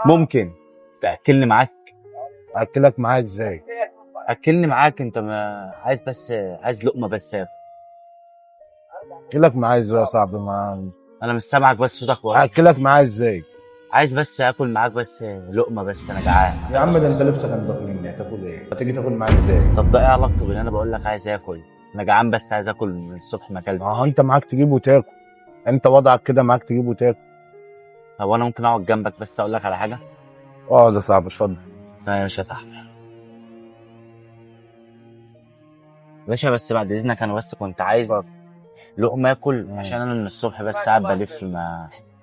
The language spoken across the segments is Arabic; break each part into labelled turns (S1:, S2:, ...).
S1: ممكن تاكلني معاك.
S2: اكلك معايا ازاي؟
S1: اكلني معاك انت، ما عايز بس عايز لقمه بس يا أخي.
S2: اكلك معايا ازاي يا صاحبي؟ ما
S1: انا مش سامعك بس صوتك واطي.
S2: اكلك معايا ازاي؟
S1: عايز بس اكل معاك بس لقمه بس انا جعان.
S2: يا عم ده انت لبسك انضف مني، هتاكل ايه؟ هتيجي تاكل معايا ازاي؟
S1: طب ده ايه علاقته باللي انا بقول لك عايز اكل؟ انا جعان بس عايز اكل من الصبح ما اكلت.
S2: ما هو انت معاك تجيب وتاكل، انت وضعك كده معاك تجيب وتاكل.
S1: طب وانا ممكن اقعد جنبك بس اقول لك على حاجه؟
S2: اقعد يا صاحبي اتفضل.
S1: ماشي يا صاحبي. باشا بس بعد اذنك انا بس كنت عايز
S2: اتفضل.
S1: لقمه اكل عشان انا من الصبح بس قاعد بلف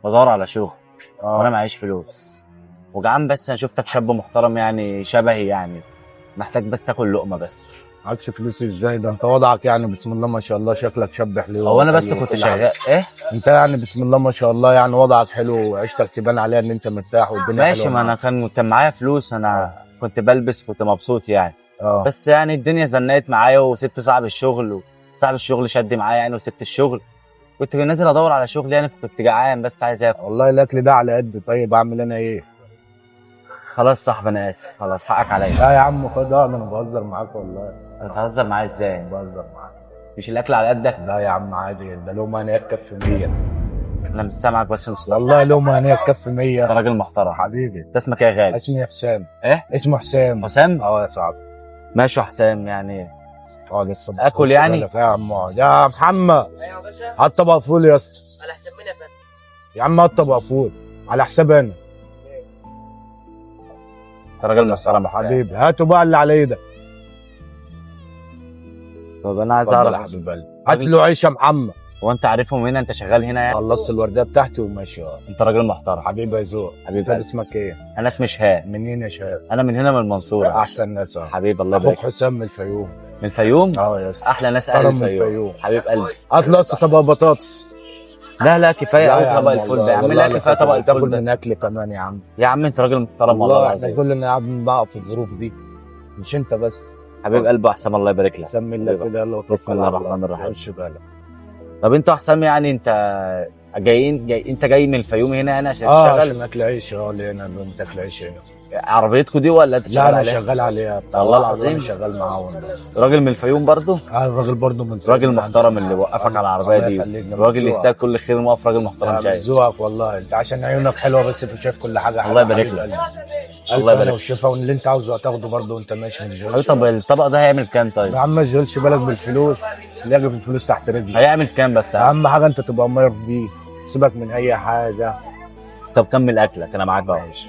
S1: بدور على شغل وانا معيش فلوس وجعان، بس انا شفتك شاب محترم يعني شبهي يعني محتاج بس اكل لقمه بس.
S2: معكش فلوس ازاي؟ ده انت وضعك يعني بسم الله ما شاء الله، شكلك شاب حلو.
S1: هو انا بس كنت شغال ايه؟
S2: انت يعني بسم الله ما شاء الله يعني وضعك حلو وعيشتك تبان عليها ان انت مرتاح والدنيا
S1: ماشي،
S2: حلوه
S1: ما انا
S2: معاك.
S1: كان معايا فلوس، انا كنت بلبس كنت مبسوط يعني.
S2: اه
S1: بس يعني الدنيا زنقت معايا وسبت صاحب الشغل وصاحب الشغل شد معايا يعني وسبت الشغل. كنت نازل ادور على شغل يعني فكنت جعان بس عايز اكل.
S2: والله الاكل ده على قد. طيب اعمل انا ايه؟
S1: خلاص صاحبي انا اسف، خلاص حقك عليا.
S2: لا يا عم خد، انا بهزر معاك والله.
S1: بتهزر معايا ازاي؟
S2: بهزر معاك.
S1: مش الاكل على قدك؟
S2: لا يا عم عادي، ده لقمه هنيه تكفي 100.
S1: انا مش سامعك بس مش
S2: والله لقمه هنيه تكفي
S1: انت
S2: 100.
S1: راجل محترم.
S2: حبيبي
S1: انت اسمك ايه يا غالي؟
S2: اسمي حسام.
S1: ايه؟
S2: اسمه حسام.
S1: حسام؟
S2: اه يا صاحبي.
S1: ماشي يا حسام يعني.
S2: اه لسه
S1: اكل يعني؟
S2: يا عم يا محمد هات طبق فول يا اسطى.
S3: على حساب مين يا فندم؟
S2: يا عم هات طبق فول على حساب انا.
S1: انت راجل محترم
S2: حبيبي هاتوا بقى اللي على ايدك.
S1: طب انا عايز
S2: اتفضل يا
S1: اعرف
S2: حبيب قلبي. هات له عيش يا محمد.
S1: هو انت عارفهم هنا؟ انت شغال هنا يعني؟
S2: خلصت الورديه بتاعتي وماشي. اه
S1: انت راجل محترم
S2: حبيبي يا زوق.
S1: حبيبي
S2: انت
S1: قلبي.
S2: اسمك ايه؟
S1: انا اسمي شهاب.
S2: منين يا شباب؟
S1: انا من هنا من المنصوره.
S2: احسن ناس. اه
S1: حبيبي الله
S2: اخوك
S1: يبارك.
S2: حسام من الفيوم.
S1: من الفيوم؟
S2: اه يا اسطى.
S1: احلى ناس اهل
S2: كرم من
S1: الفيوم.
S2: الفيوم.
S1: حبيب قلبي.
S2: هات له يا اسطى طبق بطاطس.
S1: لا كفايه
S2: لا
S1: قوي
S2: يا
S1: طبق
S2: عم
S1: الفول ده
S2: والله.
S1: يا عم.
S2: والله
S1: لا كفايه طبق
S2: تاكل
S1: الفول ده
S2: من اكل كمان يا عم.
S1: يا عم. انت راجل محترم والله
S2: والله احنا
S1: العظيم.
S2: كلنا قاعد بنقع في الظروف دي، مش انت بس.
S1: حبيب قلبي يا حسام الله يبارك لك.
S2: سمي الله كده يلا وتوكل
S1: بسم الله
S2: على
S1: الرحمن الرحيم.
S2: خش بالك.
S1: طب انت يا حسام يعني انت انت جاي من الفيوم هنا يعني عشان
S2: اه
S1: تشتغل؟
S2: عشان اكل عيش. اه اللي هنا اللي انت اكل عيش هنا.
S1: عربيتكم دي ولا انت
S2: لا
S1: شغال
S2: انا
S1: عليها؟
S2: شغال عليها.
S1: والله العظيم؟
S2: انا شغال معاهم.
S1: راجل من الفيوم برضه؟
S2: اه الراجل برضه من الفيوم.
S1: راجل محترم اللي وقفك على العربيه
S2: الله
S1: دي.
S2: يخليك. ده
S1: راجل
S2: من ذوقك.
S1: يستاهل كل خير موقف راجل محترم
S2: من
S1: شايف.
S2: ذوقك والله. انت عشان عيونك حلوه بس انت شايف كل حاجه
S1: الله
S2: حلوة.
S1: يبارك
S2: حبيب
S1: لك.
S2: قلبي.
S1: الله يبارك لك.
S2: والشفا واللي انت عاوزه هتاخده برضه وانت ماشي من
S1: حبيبي طب الطبق ده هيعمل كام طيب؟
S2: يا عم ما تشغلش بالك بالفلوس، لاقي في الفلوس تحت رجلي.
S1: هيعمل كام بس؟
S2: اهم حاجه انت تبقى مرضي بيه، سيبك من اي حاجه.
S1: طب كمل اكلك انا معاك بقى.